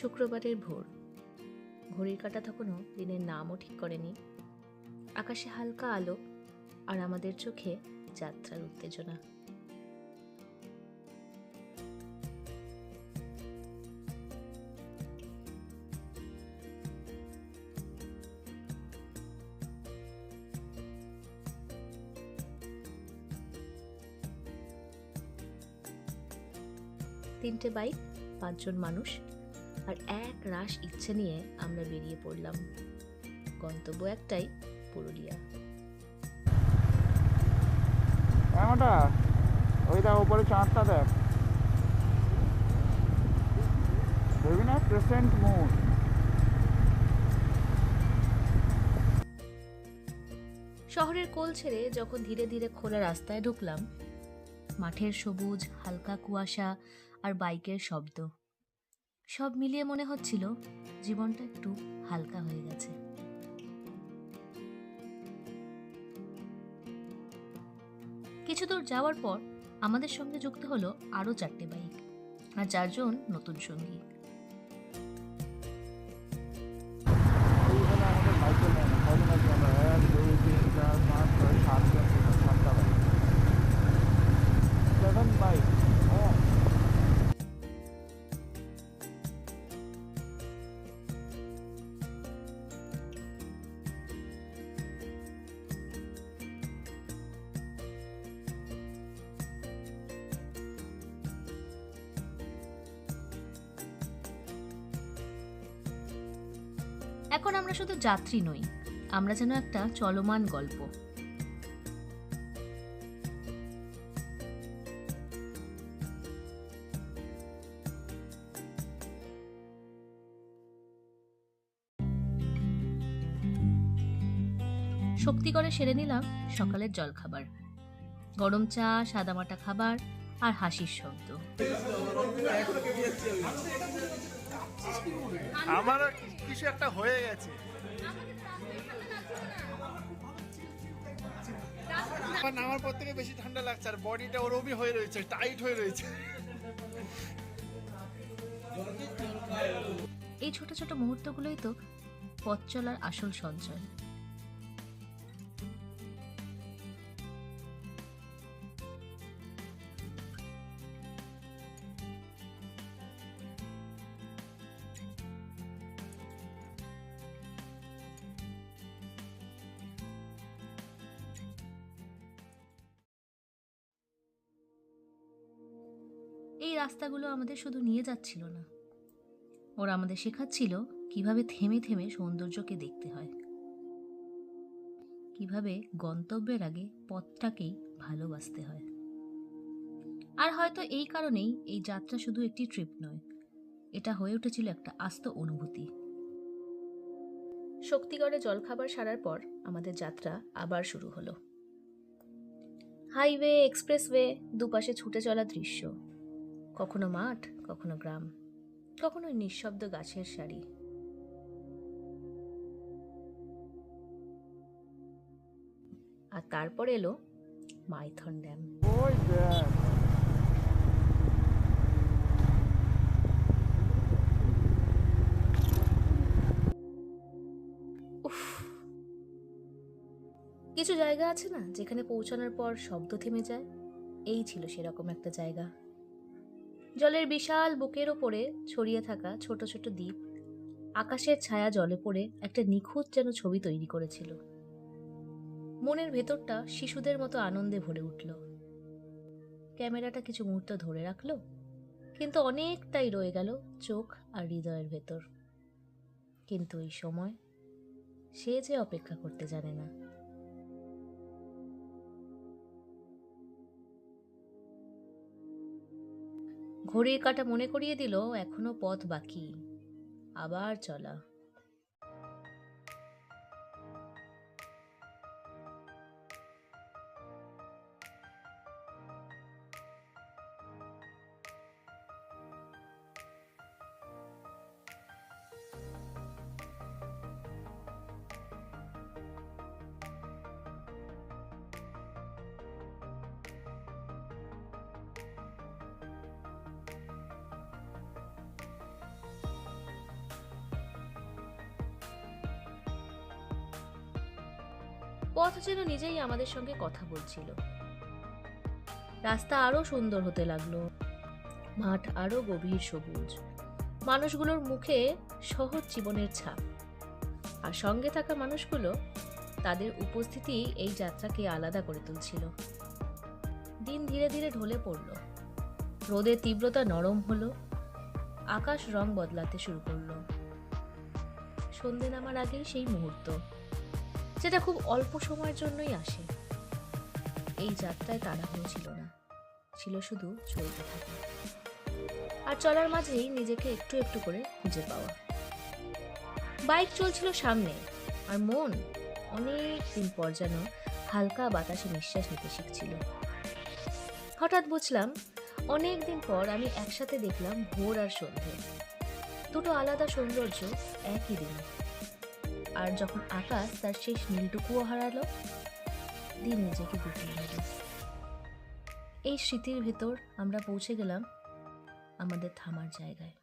শুক্রবারের ভোর। ঘড়ির কাঁটা তখনও দিনের নামও ঠিক করেনি। আকাশে হালকা আলো, আর আমাদের চোখে যাত্রার উত্তেজনা। তিনটে বাইক, 5 জন মানুষ, আর এক রাশ ইচ্ছে নিয়ে আমরা বেরিয়ে পড়লাম। গন্তব্য একটাই, পুরুলিয়া। ওই দেখ উপরে চাঁদটা দেখ, দেখবি না? Crescent moon. শহরের কোল ছেড়ে যখন ধীরে ধীরে খোলা রাস্তায় ঢুকলাম, মাঠের সবুজ, হালকা কুয়াশা আর বাইকের শব্দ, সব মিলিয়ে মনে হচ্ছিল জীবনটা একটু হালকা হয়ে গেছে। কিছু দূর যাওয়ার পর আমাদের সঙ্গে যুক্ত হলো আরো 4টে বাইক আর 4 জন নতুন সঙ্গী। এই হলো আমাদের বাইকের লাইন। কজন আছি আমরা? 1, 2, 3, 4, 5, 6, 7 জন ছিল। 7টা বাইক, 7 বাইক। এখন আমরা শুধু যাত্রী নই, আমরা যেন একটা চলমান গল্প। শক্তিগড়ে সেরে নিলাম সকালের জলখাবার, গরম চা, সাদামাটা খাবার আর হাসির শব্দ। আমার কিছু একটা হয়ে গেছে। আমার নামার পর থেকে বেশি ঠান্ডা লাগছে, আর বডিটা ওরমই হয়ে রয়েছে, টাইট হয়ে রয়েছে। এই ছোট ছোট মুহূর্তগুলোই তো পথ চলার আসল সঞ্চয়। এই রাস্তাগুলো আমাদের শুধু নিয়ে যাচ্ছিল না, ওরা আমাদের শেখাচ্ছিল কিভাবে থেমে থেমে সৌন্দর্যকে দেখতে হয়, কিভাবে গন্তব্যের আগে পথটাকেই ভালোবাসতে হয়। আর হয়তো এই কারণেই এই যাত্রা শুধু একটি ট্রিপ নয়, এটা হয়ে উঠেছিল একটা আস্ত অনুভূতি। শক্তিগড়ে জলখাবার সারার পর আমাদের যাত্রা আবার শুরু হলো। হাইওয়ে, এক্সপ্রেসওয়ে, দুপাশে ছুটে চলা দৃশ্য, কখনো মাঠ, কখনো গ্রাম, কখনো নিঃশব্দ গাছের সারি। আর তারপর এলো মাইথন ড্যাম। ওই দেখ, উফ, কিছু জায়গা আছে না যেখানে পৌঁছানোর পর শব্দ থেমে যায়, এই ছিল সেরকম একটা জায়গা। জলের বিশাল বুকের ওপরে ছড়িয়ে থাকা ছোট ছোট দ্বীপ, আকাশের ছায়া জলে পড়ে একটা নিখুঁত যেন ছবি তৈরি করেছিল। মনের ভেতরটা শিশুদের মতো আনন্দে ভরে উঠল। ক্যামেরাটা কিছু মুহূর্ত ধরে রাখলো, কিন্তু অনেকটাই রয়ে গেল চোখ আর হৃদয়ের ভেতর। কিন্তু এই সময়, সে যে অপেক্ষা করতে জানে না। ঘড়ির কাঁটা মনে করিয়ে দিল এখনো পথ বাকি, আবার চলা। পথ যেন নিজেই আমাদের সঙ্গে কথা বলছিল। রাস্তা আরো সুন্দর হতে লাগলো, মাঠ আরো গভীর সবুজ, মানুষগুলোর মুখে সহজ জীবনের ছাপ। আর সঙ্গে থাকা মানুষগুলো, তাদের উপস্থিতি এই যাত্রাকে আলাদা করে তুলছিল। দিন ধীরে ধীরে ঢলে পড়ল, রোদের তীব্রতা নরম হলো, আকাশ রং বদলাতে শুরু করলো। সন্ধে নামার আগেই সেই মুহূর্ত, যেটা খুব অল্প সময়ের জন্যই আসে। এই যাত্রায় তাড়াহুড়ো ছিল না, ছিল শুধু চলতে থাকা, আর চলার মাঝেই নিজেকে একটু একটু করে খুঁজে পাওয়া। বাইক চলছিল সামনে, আর মন অনেক দিন পর যেন হালকা বাতাসে নিঃশ্বাস নিতে শিখছিল। হঠাৎ বুঝলাম, অনেক দিন পর আমি একসাথে দেখলাম ভোর আর সন্ধে, দুটো আলাদা সৌন্দর্য একই দিনে। আর যখন আকাশ তার শেষ নীলটুকুও হারালো, দিন নিজেকে গুটিয়ে নিল। এই স্মৃতির ভেতর আমরা পৌঁছে গেলাম আমাদের থামার জায়গায়।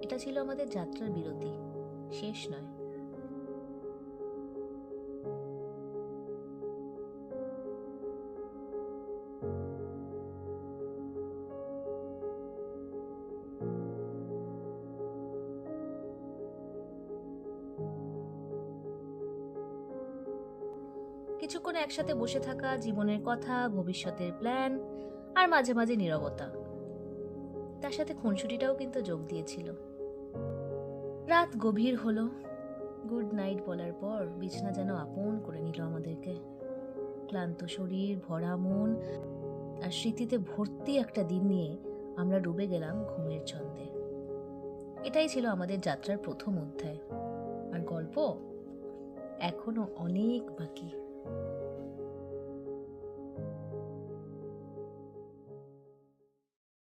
এটা ছিল আমাদের যাত্রার বিরতি, শেষ নয়। কিছুক্ষণ একসাথে বসে থাকা, জীবনের কথা, ভবিষ্যতের প্ল্যান, আর মাঝে মাঝে নীরবতা। তার সাথে খুনসুটিটাও কিন্তু যোগ দিয়েছিল। রাত গভীর হলো, গুড নাইট বলার পর বিছানা যেন আপন করে নিল আমাদেরকে। ক্লান্ত শরীর, ভরা মন আর স্মৃতিতে ভর্তি একটা দিন নিয়ে আমরা ডুবে গেলাম ঘুমের ছন্দে। এটাই ছিল আমাদের যাত্রার প্রথম অধ্যায়, আর গল্প এখনো অনেক বাকি।